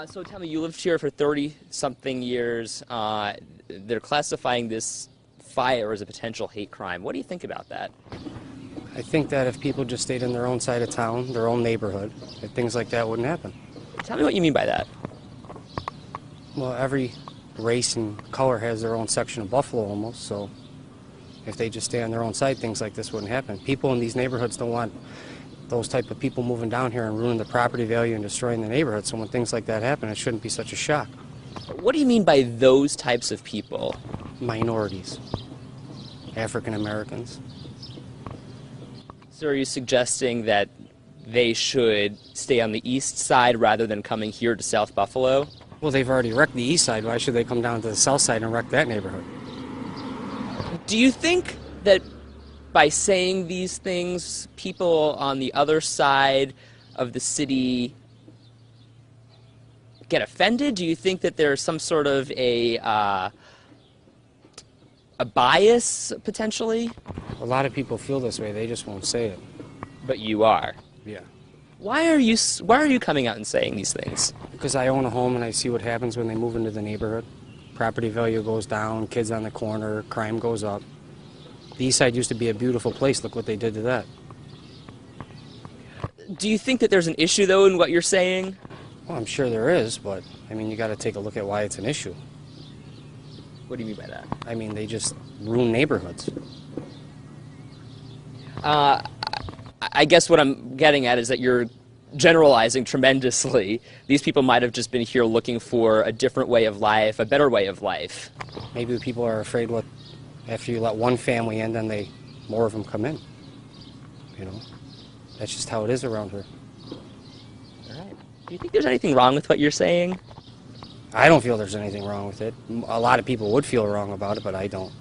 So tell me, you lived here for 30-something years. They're classifying this fire as a potential hate crime. What do you think about that? I think that if people just stayed in their own side of town, their own neighborhood, that things like that wouldn't happen. Tell me what you mean by that. Well, every race and color has their own section of Buffalo almost, so if they just stay on their own side, things like this wouldn't happen. People in these neighborhoods don't want those type of people moving down here and ruining the property value and destroying the neighborhood, so when things like that happen, it shouldn't be such a shock. What do you mean by those types of people? Minorities, African Americans. So are you suggesting that they should stay on the east side rather than coming here to South Buffalo? Well, they've already wrecked the east side. Why should they come down to the south side and wreck that neighborhood? Do you think that by saying these things, people on the other side of the city get offended? Do you think that there's some sort of a bias, potentially? A lot of people feel this way. They just won't say it. But you are. Yeah. Why are you coming out and saying these things? Because I own a home and I see what happens when they move into the neighborhood. Property value goes down, kids on the corner, crime goes up. The east side used to be a beautiful place. Look what they did to that. Do you think that there's an issue, though, in what you're saying? Well, I'm sure there is, but, I mean, you got to take a look at why it's an issue. What do you mean by that? I mean, they just ruin neighborhoods. I guess what I'm getting at is that you're generalizing tremendously. These people might have just been here looking for a different way of life, a better way of life. Maybe people are afraid after you let one family in, then more of them come in. You know, that's just how it is around here. All right. Do you think there's anything wrong with what you're saying? I don't feel there's anything wrong with it. A lot of people would feel wrong about it, but I don't.